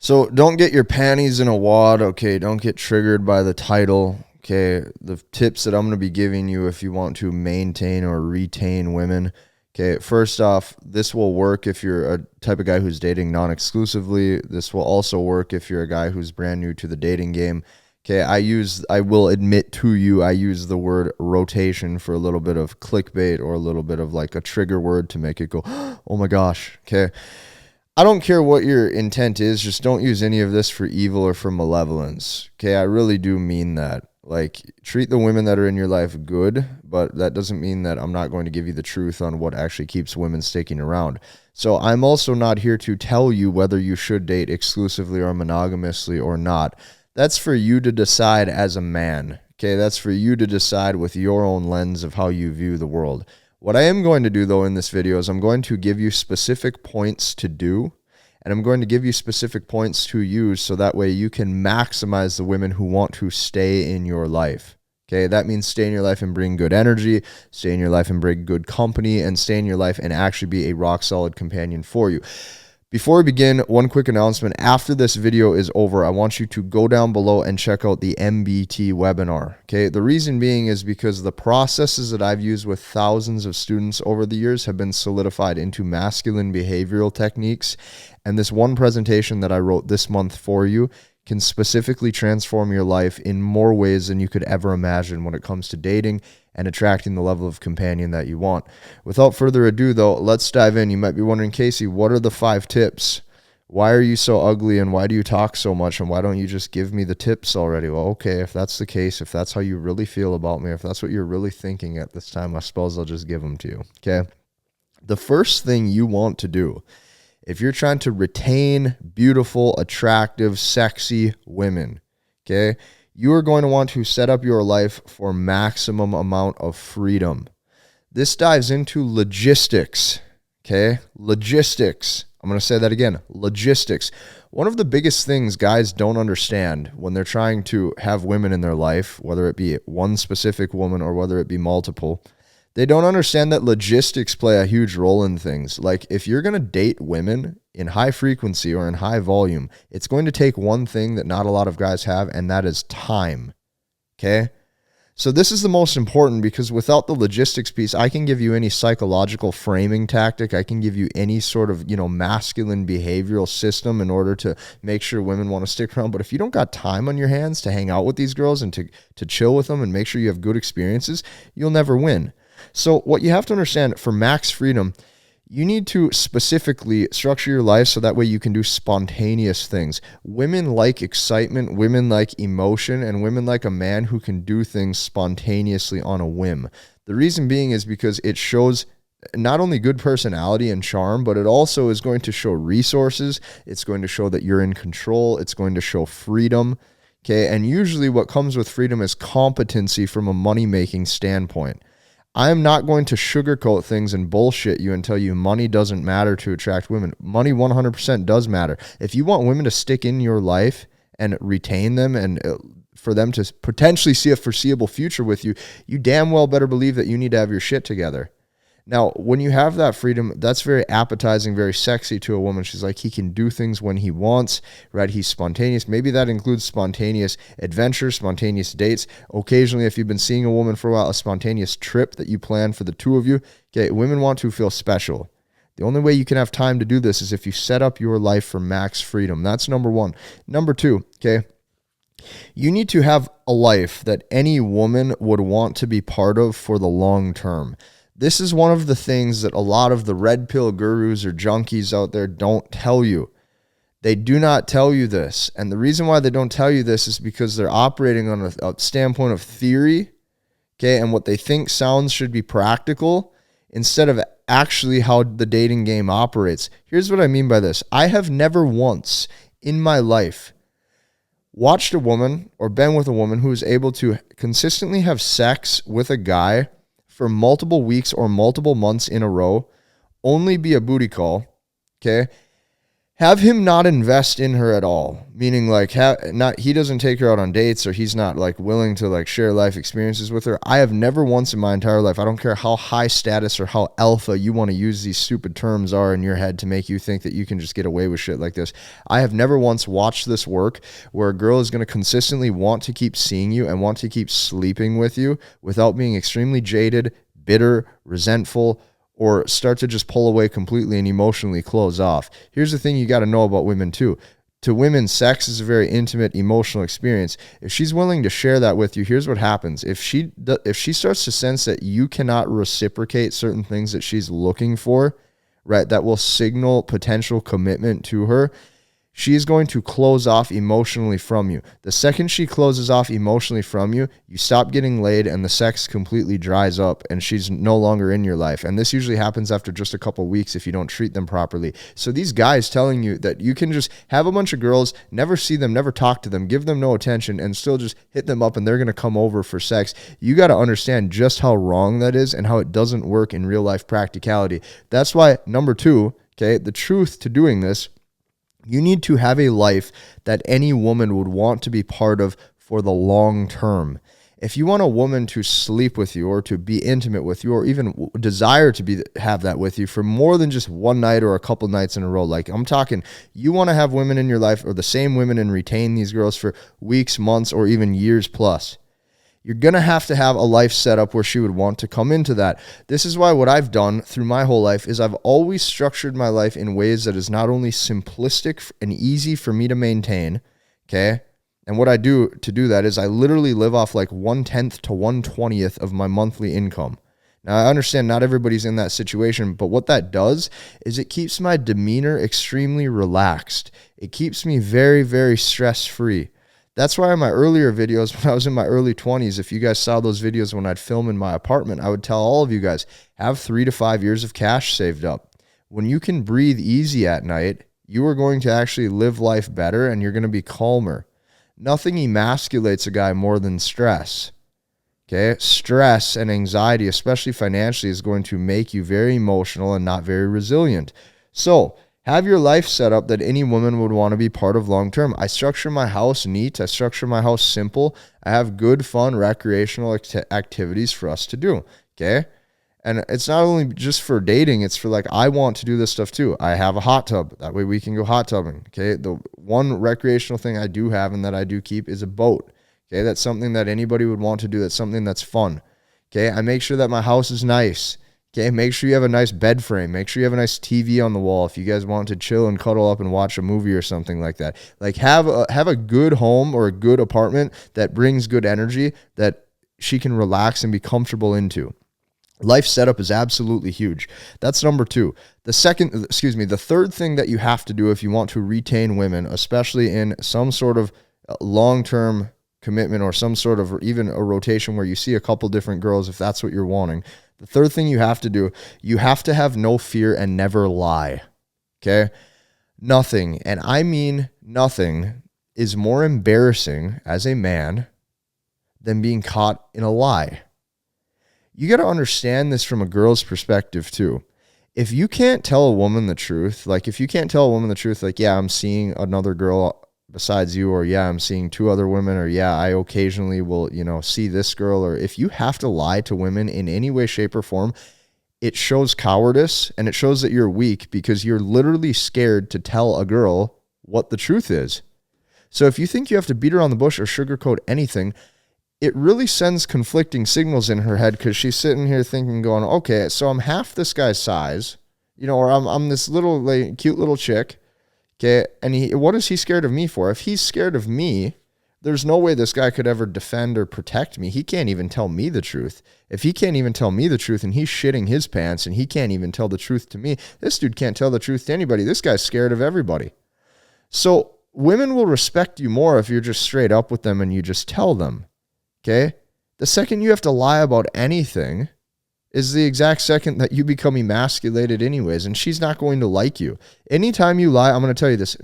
So don't get your panties in a wad, okay? Don't get triggered by the title, okay? The tips that I'm going to be giving you if you want to maintain or retain women, okay? First off, this will work if you're a type of guy who's dating non-exclusively. This will also work if you're a guy who's brand new to the dating game. Okay, I will admit to you, I use the word rotation for a little bit of clickbait or a little bit of like a trigger word to make it go, oh my gosh, okay? I don't care what your intent is, just don't use any of this for evil or for malevolence. Okay, I really do mean that. Like, treat the women that are in your life good, but that doesn't mean that I'm not going to give you the truth on what actually keeps women sticking around. So I'm also not here to tell you whether you should date exclusively or monogamously or not. That's for you to decide as a man. Okay, that's for you to decide with your own lens of how you view the world. What I am going to do, though, in this video is I'm going to give you specific points to do, and I'm going to give you specific points to use so that way you can maximize the women who want to stay in your life. Okay, that means stay in your life and bring good energy, stay in your life and bring good company, and stay in your life and actually be a rock-solid companion for you. Before we begin, one quick announcement. After this video is over, I want you to go down below and check out the MBT webinar. Okay, the reason being is because the processes that I've used with thousands of students over the years have been solidified into masculine behavioral techniques. And this one presentation that I wrote this month for you can specifically transform your life in more ways than you could ever imagine when it comes to dating and attracting the level of companion that you want. Without further ado, though, let's dive in. You might be wondering, Casey, what are the 5 tips? Why are you so ugly and why do you talk so much and why don't you just give me the tips already? Well, okay, if that's the case, if that's how you really feel about me, if that's what you're really thinking at this time, I suppose I'll just give them to you, okay? The first thing you want to do, if you're trying to retain beautiful, attractive, sexy women, okay, you are going to want to set up your life for maximum amount of freedom. This dives into logistics, okay? Logistics. I'm going to say that again, logistics. One of the biggest things guys don't understand when they're trying to have women in their life, whether it be one specific woman or whether it be multiple, they don't understand that logistics play a huge role in things. Like if you're going to date women in high frequency or in high volume, it's going to take one thing that not a lot of guys have, and that is time. Okay? So this is the most important because without the logistics piece, I can give you any psychological framing tactic. I can give you any sort of, masculine behavioral system in order to make sure women want to stick around. But if you don't got time on your hands to hang out with these girls and to chill with them and make sure you have good experiences, you'll never win. So what you have to understand for max freedom, you need to specifically structure your life so that way you can do spontaneous things. Women like excitement, women like emotion, and women like a man who can do things spontaneously on a whim. The reason being is because it shows not only good personality and charm, but it also is going to show resources. It's going to show that you're in control. It's going to show freedom. Okay, and usually what comes with freedom is competency from a money-making standpoint. I am not going to sugarcoat things and bullshit you and tell you money doesn't matter to attract women. Money 100% does matter. If you want women to stick in your life and retain them and for them to potentially see a foreseeable future with you, you damn well better believe that you need to have your shit together. Now, when you have that freedom, that's very appetizing, very sexy to a woman. She's like, he can do things when he wants, right? He's spontaneous. Maybe that includes spontaneous adventures, spontaneous dates. Occasionally, if you've been seeing a woman for a while, a spontaneous trip that you plan for the two of you. Okay, women want to feel special. The only way you can have time to do this is if you set up your life for max freedom. That's number one. Number two, okay, you need to have a life that any woman would want to be part of for the long term. This is one of the things that a lot of the red pill gurus or junkies out there don't tell you. They do not tell you this. And the reason why they don't tell you this is because they're operating on a standpoint of theory, okay, and what they think sounds should be practical instead of actually how the dating game operates. Here's what I mean by this. I have never once in my life watched a woman or been with a woman who is able to consistently have sex with a guy for multiple weeks or multiple months in a row, only be a booty call, okay, have him not invest in her at all, meaning like he doesn't take her out on dates, or he's not like willing to like share life experiences with her. I have never once in my entire life, I don't care how high status or how alpha you want to use these stupid terms are in your head to make you think that you can just get away with shit like this. I have never once watched this work where a girl is going to consistently want to keep seeing you and want to keep sleeping with you without being extremely jaded, bitter, resentful, or start to just pull away completely and emotionally close off. Here's the thing you got to know about women too. To women, sex is a very intimate, emotional experience. If she's willing to share that with you, here's what happens. If she starts to sense that you cannot reciprocate certain things that she's looking for, right, that will signal potential commitment to her, she is going to close off emotionally from you. The second she closes off emotionally from you, you stop getting laid and the sex completely dries up and she's no longer in your life. And this usually happens after just a couple of weeks if you don't treat them properly. So these guys telling you that you can just have a bunch of girls, never see them, never talk to them, give them no attention, and still just hit them up and they're going to come over for sex. You got to understand just how wrong that is and how it doesn't work in real life practicality. That's why, number two, okay, the truth to doing this, you need to have a life that any woman would want to be part of for the long term. If you want a woman to sleep with you or to be intimate with you or even desire to have that with you for more than just one night or a couple nights in a row, like I'm talking, you want to have women in your life or the same women and retain these girls for weeks, months, or even years plus. You're going to have a life set up where she would want to come into that. This is why what I've done through my whole life is I've always structured my life in ways that is not only simplistic and easy for me to maintain, okay? And what I do to do that is I literally live off like 1/10 to 1/20th of my monthly income. Now, I understand not everybody's in that situation, but what that does is it keeps my demeanor extremely relaxed. It keeps me very, very stress-free. That's why in my earlier videos, when I was in my early 20s, if you guys saw those videos when I'd film in my apartment, I would tell all of you guys, have 3 to 5 years of cash saved up. When you can breathe easy at night, you are going to actually live life better and you're going to be calmer. Nothing emasculates a guy more than stress. Okay? Stress and anxiety, especially financially, is going to make you very emotional and not very resilient. So, have your life set up that any woman would want to be part of long term. I structure my house neat. I structure my house simple. I have good, fun, recreational activities for us to do. Okay? And it's not only just for dating. It's for like, I want to do this stuff too. I have a hot tub. That way we can go hot tubbing. Okay? The one recreational thing I do have and that I do keep is a boat. Okay? That's something that anybody would want to do. That's something that's fun. Okay? I make sure that my house is nice. Okay, make sure you have a nice bed frame. Make sure you have a nice TV on the wall if you guys want to chill and cuddle up and watch a movie or something like that. Like have a good home or a good apartment that brings good energy that she can relax and be comfortable into. Life setup is absolutely huge. That's number two. The third thing that you have to do if you want to retain women, especially in some sort of long-term commitment or some sort of even a rotation where you see a couple different girls, if that's what you're wanting. The third thing you have to do, you have to have no fear and never lie. Okay? Nothing, and I mean nothing, is more embarrassing as a man than being caught in a lie. You got to understand this from a girl's perspective too. If you can't tell a woman the truth, like yeah, I'm seeing another girl besides you, or yeah, I'm seeing 2 other women, or yeah, I occasionally will, see this girl, or if you have to lie to women in any way, shape, or form, it shows cowardice and it shows that you're weak because you're literally scared to tell a girl what the truth is. So if you think you have to beat around the bush or sugarcoat anything, it really sends conflicting signals in her head because she's sitting here thinking, going, okay, so I'm half this guy's size, or I'm this little cute little chick. Okay, and what is he scared of me for? If he's scared of me, there's no way this guy could ever defend or protect me. He can't even tell me the truth. If he can't even tell me the truth and he's shitting his pants and he can't even tell the truth to me, this dude can't tell the truth to anybody. This guy's scared of everybody. So women will respect you more if you're just straight up with them and you just tell them. Okay? The second you have to lie about anything is the exact second that you become emasculated anyways, and she's not going to like you. Anytime you lie, I'm going to tell you this.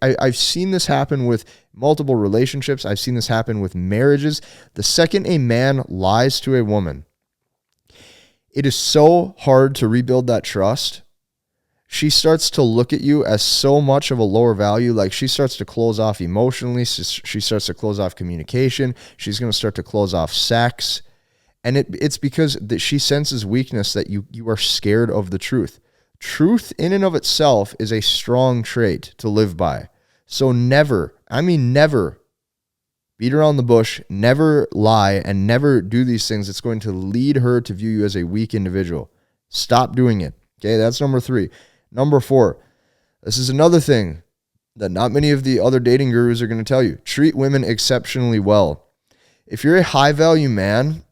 I've seen this happen with multiple relationships. I've seen this happen with marriages. The second a man lies to a woman, it is so hard to rebuild that trust. she starts to look at you as so much of a lower value. Like she starts to close off emotionally. She starts to close off communication. She's going to start to close off sex. And it's because that she senses weakness, that you are scared of the truth. Truth in and of itself is a strong trait to live by. So never, I mean never, beat around the bush, never lie, and never do these things. It's going to lead her to view you as a weak individual. Stop doing it. Okay, that's number 3. Number 4, this is another thing that not many of the other dating gurus are going to tell you. Treat women exceptionally well. If you're a high value man,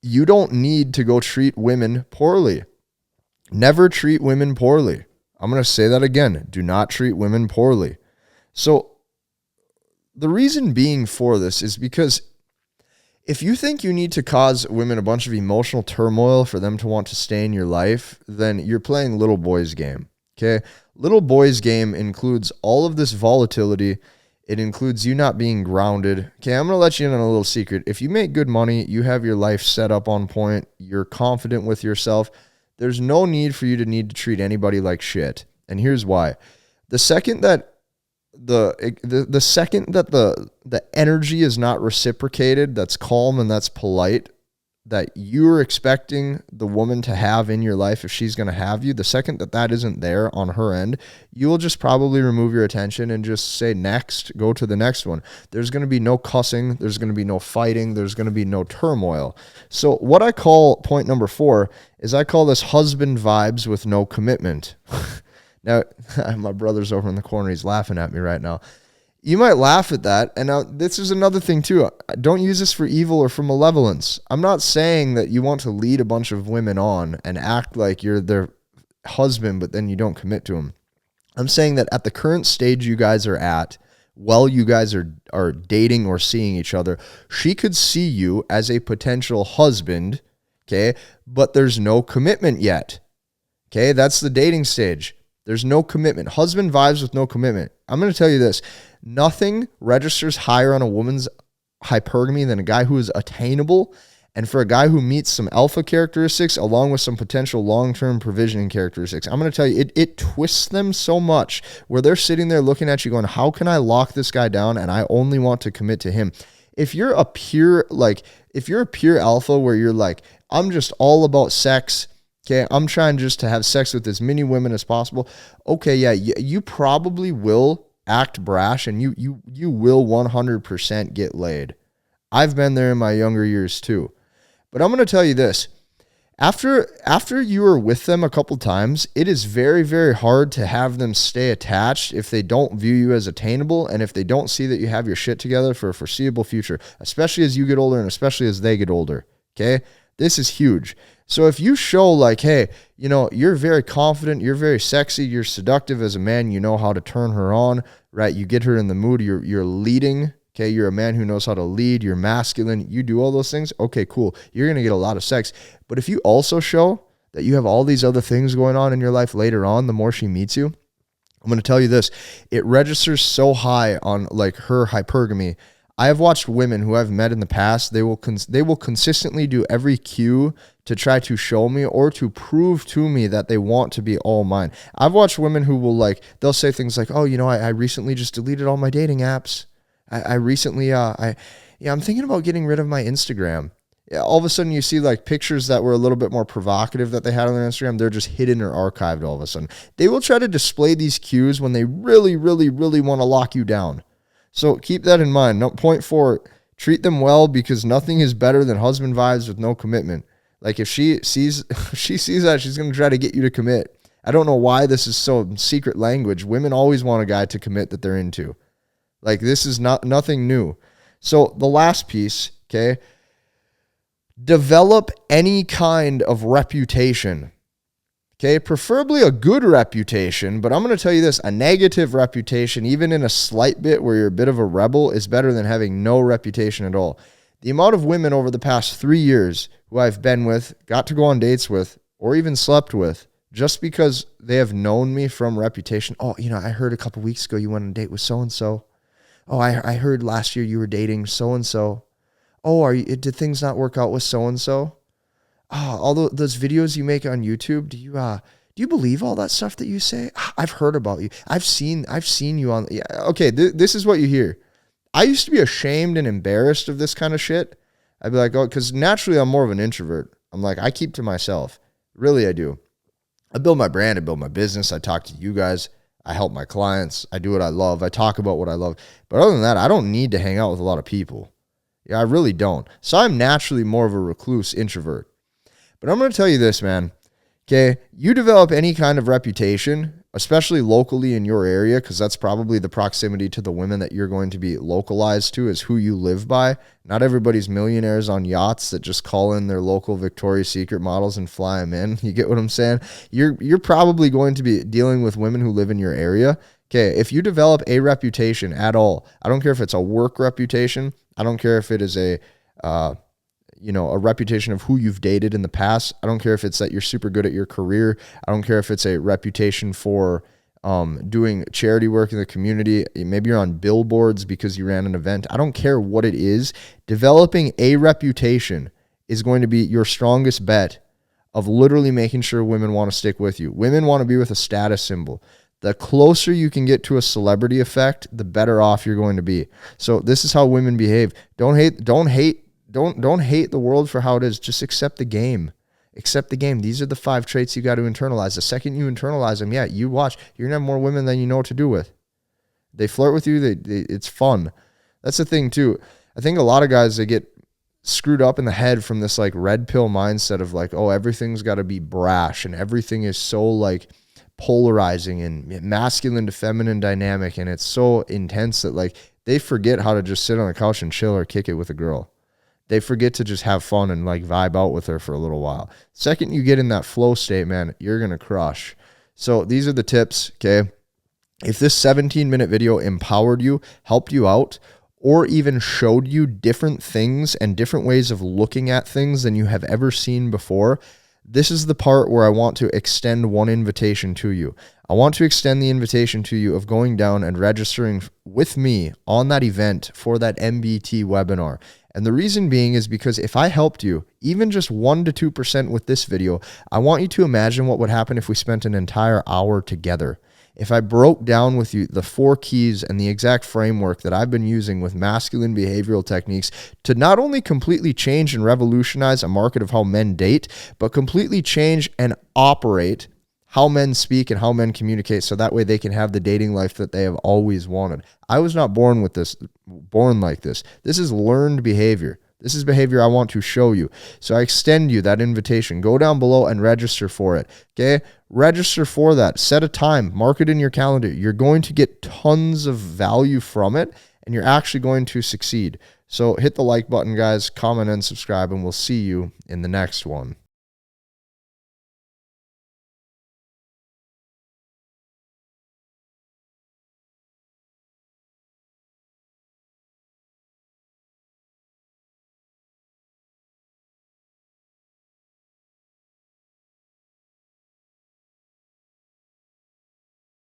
you don't need to go treat women poorly. Never treat women poorly. I'm going to say that again. Do not treat women poorly. So the reason being for this is because if you think you need to cause women a bunch of emotional turmoil for them to want to stay in your life, then you're playing little boy's game. Okay? Little boy's game includes all of this volatility. It includes you not being grounded. Okay, I'm going to let you in on a little secret. If you make good money, you have your life set up on point, you're confident with yourself, there's no need for you to need to treat anybody like shit. And here's why. The second that the second that the energy is not reciprocated, that's calm and that's polite, that you're expecting the woman to have in your life if she's going to have you, the second that that isn't there on her end, you will just probably remove your attention and just say next, go to the next one. There's going to be no cussing. There's going to be no fighting. There's going to be no turmoil. So what I call point number 4 is I call this husband vibes with no commitment. Now, my brother's over in the corner. He's laughing at me right now. You might laugh at that. And now this is another thing too. Don't use this for evil or for malevolence. I'm not saying that you want to lead a bunch of women on and act like you're their husband, but then you don't commit to them. I'm saying that at the current stage you guys are at, while you guys are dating or seeing each other, she could see you as a potential husband, okay? But there's no commitment yet, okay? That's the dating stage. There's no commitment. Husband vibes with no commitment. I'm going to tell you this. Nothing registers higher on a woman's hypergamy than a guy who is attainable, and for a guy who meets some alpha characteristics along with some potential long-term provisioning characteristics. I'm going to tell you, it twists them so much where they're sitting there looking at you going, how can I lock this guy down and I only want to commit to him? If you're a pure alpha where you're like, I'm just all about sex, okay, I'm trying just to have sex with as many women as possible. Okay, yeah, you probably will act brash and you will 100% get laid. I've been there in my younger years too. But I'm going to tell you this. After you are with them a couple times, it is very, very hard to have them stay attached if they don't view you as attainable and if they don't see that you have your shit together for a foreseeable future, especially as you get older and especially as they get older, okay? This is huge. So if you show like, hey, you know, you're very confident, you're very sexy, you're seductive as a man, you know how to turn her on, right? You get her in the mood, you're leading, okay? You're a man who knows how to lead, you're masculine, you do all those things. Okay, cool. You're going to get a lot of sex. But if you also show that you have all these other things going on in your life later on, the more she meets you, I'm going to tell you this, it registers so high on like her hypergamy. I have watched women who I've met in the past, they will consistently do every cue to try to show me or to prove to me that they want to be all mine. I've watched women who will they'll say things like, oh, you know, I recently just deleted all my dating apps. I recently, I'm thinking about getting rid of my Instagram. Yeah, all of a sudden you see like pictures that were a little bit more provocative that they had on their Instagram. They're just hidden or archived all of a sudden. They will try to display these cues when they really, really, really want to lock you down. So keep that in mind. No, point 4, treat them well because nothing is better than husband vibes with no commitment. Like if she sees that, she's going to try to get you to commit. I don't know why this is so secret language. Women always want a guy to commit that they're into. Like this is nothing new. So the last piece, okay, develop any kind of reputation. Okay, preferably a good reputation, but I'm going to tell you this, a negative reputation, even in a slight bit where you're a bit of a rebel, is better than having no reputation at all. The amount of women over the past 3 years who I've been with, got to go on dates with, or even slept with, just because they have known me from reputation. Oh, you know, I heard a couple weeks ago you went on a date with so-and-so. Oh, I heard last year you were dating so-and-so. Oh, did things not work out with so-and-so? Oh, all those videos you make on YouTube, do Do you believe all that stuff that you say? I've heard about you. I've seen you on. Yeah, okay, this is what you hear. I used to be ashamed and embarrassed of this kind of shit. I'd be like, oh, because naturally I'm more of an introvert. I'm like, I keep to myself. Really, I do. I build my brand. I build my business. I talk to you guys. I help my clients. I do what I love. I talk about what I love. But other than that, I don't need to hang out with a lot of people. Yeah, I really don't. So I'm naturally more of a recluse introvert. But I'm going to tell you this, man. Okay, you develop any kind of reputation, especially locally in your area, because that's probably the proximity to the women that you're going to be localized to is who you live by. Not everybody's millionaires on yachts that just call in their local Victoria's Secret models and fly them in. You get what I'm saying? You're probably going to be dealing with women who live in your area. Okay, if you develop a reputation at all, I don't care if it's a work reputation. I don't care if it is a reputation of who you've dated in the past. I don't care if it's that you're super good at your career. I don't care if it's a reputation for doing charity work in the community. Maybe you're on billboards because you ran an event. I don't care what it is. Developing a reputation is going to be your strongest bet of literally making sure women want to stick with you. Women want to be with a status symbol. The closer you can get to a celebrity effect, the better off you're going to be. So this is how women behave. Don't hate the world for how it is. Just accept the game. Accept the game. These are the 5 traits you got to internalize. The second you internalize them, you watch. You're going to have more women than you know what to do with. They flirt with you. It's fun. That's the thing too. I think a lot of guys, they get screwed up in the head from this like red pill mindset of like, oh, everything's got to be brash and everything is so like polarizing and masculine to feminine dynamic. And it's so intense that like they forget how to just sit on the couch and chill or kick it with a girl. They forget to just have fun and like vibe out with her for a little while. Second you get in that flow state, man, you're going to crush. So these are the tips, okay? If this 17-minute video empowered you, helped you out, or even showed you different things and different ways of looking at things than you have ever seen before, this is the part where I want to extend one invitation to you. I want to extend the invitation to you of going down and registering with me on that event for that MBT webinar. And the reason being is because if I helped you, even just 1 to 2% with this video, I want you to imagine what would happen if we spent an entire hour together. If I broke down with you the 4 keys and the exact framework that I've been using with masculine behavioral techniques to not only completely change and revolutionize a market of how men date, but completely change and operate how men speak and how men communicate so that way they can have the dating life that they have always wanted. I was not born like this. This is learned behavior. This is behavior I want to show you. So I extend you that invitation. Go down below and register for it. Okay? Register for that. Set a time. Mark it in your calendar. You're going to get tons of value from it, and you're actually going to succeed. So hit the like button, guys. Comment and subscribe, and we'll see you in the next one.